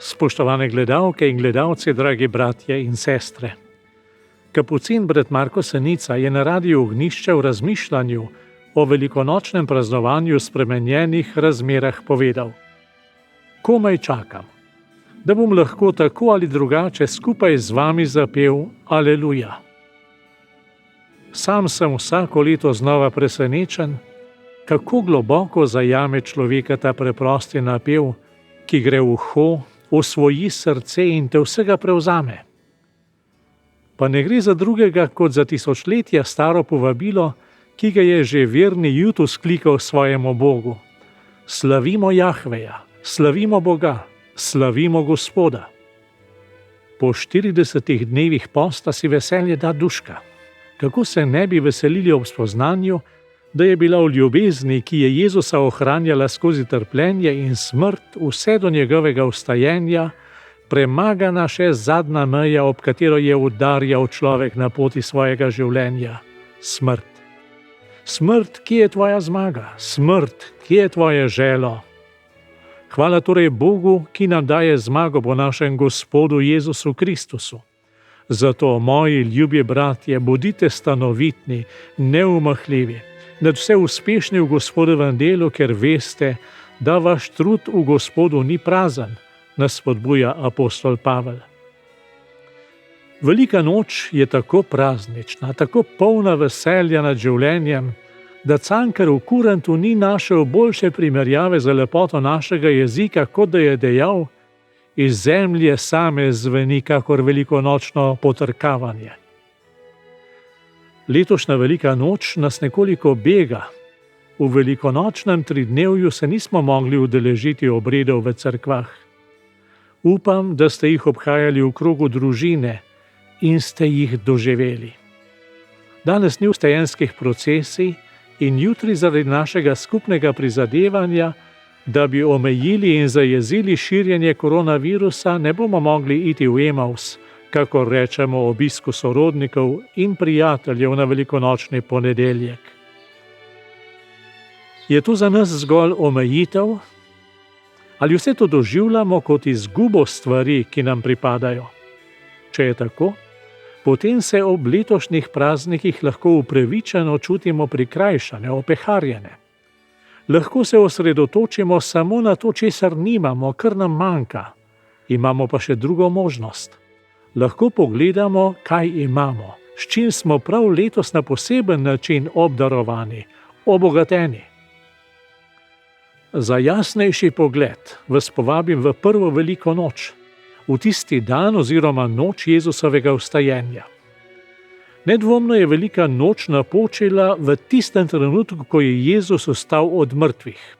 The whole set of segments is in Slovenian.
Spoštovane gledalke in gledalci, dragi bratje in sestre. Kapucin brat Marko Senica je na Radiu Ognjišče v razmišljanju o velikonočnem praznovanju spremenjenih razmerah povedal: komaj čakam, da bom lahko tako ali drugače skupaj z vami zapel Aleluja. Sam sem vsako leto znova presenečen, kako globoko zajame človeka ta preprosti napev, ki gre v uho, osvoji srce in te vsega prevzame. Pa ne gre za drugega kot za tisočletja staro povabilo, ki ga je že verni Jud vzklikal svojemu Bogu: slavimo Jahveja, slavimo Boga, slavimo Gospoda. Po 40 dnevih posta si veselje da duška. Kako se ne bi veselili ob spoznanju, da je bila v ljubezni, ki je Jezusa ohranjala skozi trpljenje in smrt vse do njegovega vstajenja, premagana še zadnja meja, ob katero je udarjal človek na poti svojega življenja – smrt. Smrt, kje je tvoja zmaga? Smrt, kje je tvoje želo? Hvala torej Bogu, ki nam daje zmago po našem Gospodu Jezusu Kristusu. Zato, moji ljubi bratje, bodite stanovitni, neumahljivi, nadvse uspešni v Gospodovem delu, ker veste, da vaš trud v Gospodu ni prazen, nas spodbuja apostol Pavel. Velika noč je tako praznična, tako polna veselja nad življenjem, da Cankar v Kurantu ni našel boljše primerjave za lepoto našega jezika, kot da je dejal: iz zemlje same zveni kakor velikonočno potrkavanje. Letošnja velika noč nas nekoliko bega. V velikonočnem tridnevju se nismo mogli udeležiti obredov v cerkvah. Upam, da ste jih obhajali v krogu družine in ste jih doživeli. Danes ni vstajenskih procesij in jutri zaradi našega skupnega prizadevanja, da bi omejili in zajezili širjenje koronavirusa, ne bomo mogli iti v Emaus, kakor rečemo obisku sorodnikov in prijateljev na velikonočni ponedeljek. Je to za nas zgolj omejitev? Ali vse to doživljamo kot izgubo stvari, ki nam pripadajo? Če je tako, potem se ob letošnjih praznikih lahko upravičeno čutimo prikrajšane, opeharjene. Lahko se osredotočimo samo na to, česar nimamo, kar nam manjka. Imamo pa še drugo možnost. Lahko pogledamo, kaj imamo, s čim smo prav letos na poseben način obdarovani, obogateni. Za jasnejši pogled vas povabim v prvo veliko noč, v tisti dan oziroma noč Jezusovega vstajenja. Nedvomno je velika noč napočila v tistem trenutku, ko je Jezus vstal od mrtvih.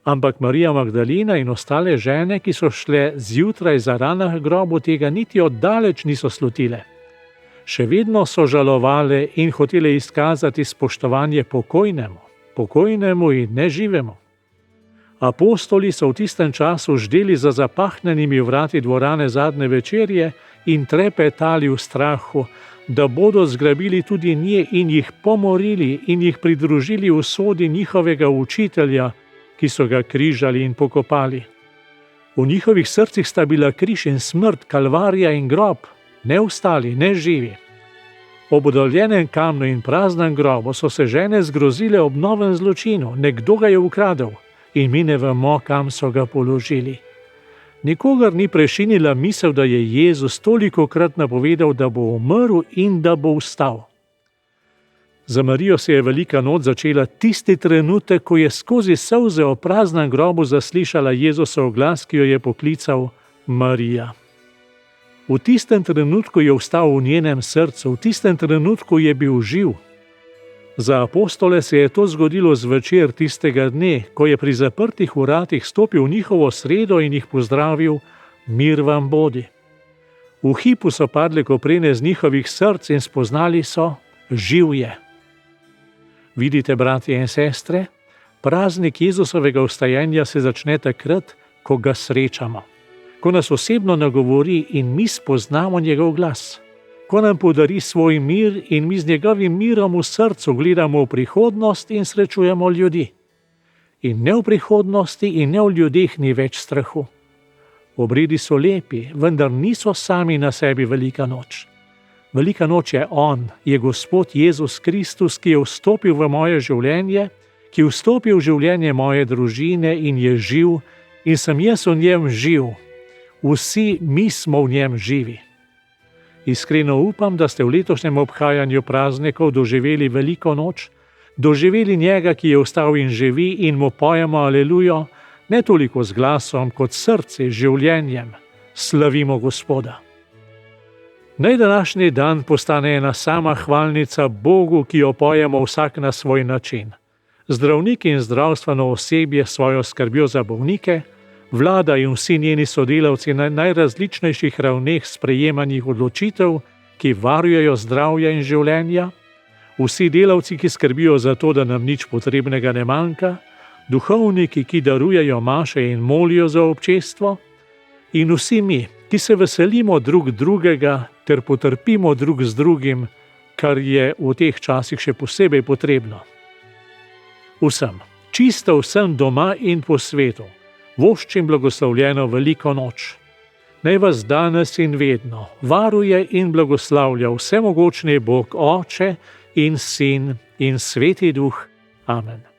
Ampak Marija Magdalena in ostale žene, ki so šle zjutraj zarana k grobu, tega niti oddaleč niso slutile. Še vedno so žalovale in hotele izkazati spoštovanje pokojnemu in neživemu. Apostoli so v tistem času ždeli za zapahnjenimi vrati dvorane zadnje večerje in trepetali v strahu, da bodo zgrabili tudi nje in jih pomorili in jih pridružili v sodi njihovega učitelja, ki so ga križali in pokopali. V njihovih srcih sta bila križ in smrt, kalvarija in grob, ne ostali, ne živi. Ob oddaljenem kamnu in praznem grobu so se žene zgrozile ob novem zločinu, nekdo ga je ukradel in mi ne vemo, kam so ga položili. Nikogar ni prešinila misel, da je Jezus tolikokrat napovedal, da bo umrl in da bo vstal. Za Marijo se je velika noč začela tisti trenutek, ko je skozi solze o praznem grobu zaslišala Jezusov glas, ki jo je poklical Marija. V tistem trenutku je vstal v njenem srcu, v tistem trenutku je bil živ. Za apostole se je to zgodilo zvečer tistega dne, ko je pri zaprtih vratih stopil v njihovo sredo in jih pozdravil: mir vam bodi. V hipu so padle koprene z njihovih src in spoznali so: živ je. Vidite, bratje in sestre, praznik Jezusovega vstajenja se začne takrat, ko ga srečamo, ko nas osebno nagovori in mi spoznamo njegov glas. Ko nam podari svoj mir in mi z njegovim mirom v srcu gledamo v prihodnost in srečujemo ljudi. In ne v prihodnosti in ne v ljudeh ni več strahu. Obredi so lepi, vendar niso sami na sebi velika noč. Velika noč je On, je Gospod Jezus Kristus, ki je vstopil v moje življenje, ki je vstopil v življenje moje družine in je živ, in sem jaz v njem živ. Vsi mi smo v njem živi. Iskreno upam, da ste v letošnjem obhajanju praznikov doživeli veliko noč, doživeli njega, ki je vstal in živi, in mu pojemo alelujo, ne toliko z glasom, kot srce, življenjem. Slavimo Gospoda. Naj današnji dan postane ena sama hvalnica Bogu, ki jo pojemo vsak na svoj način. Zdravniki in zdravstveno osebje svojo skrbjo za bolnike, vlada in vsi njeni sodelavci na najrazličnejših ravneh sprejemanjih odločitev, ki varujejo zdravja in življenja, vsi delavci, ki skrbijo za to, da nam nič potrebnega ne manjka, duhovniki, ki darujejo maše in molijo za občestvo, in vsi mi, ki se veselimo drug drugega ter potrpimo drug z drugim, kar je v teh časih še posebej potrebno. Vsem, čisto vsem doma in po svetu, voščim blagoslovljeno veliko noč. Naj vas danes in vedno varuje in blagoslavlja vsemogočni Bog Oče in Sin in Sveti Duh. Amen.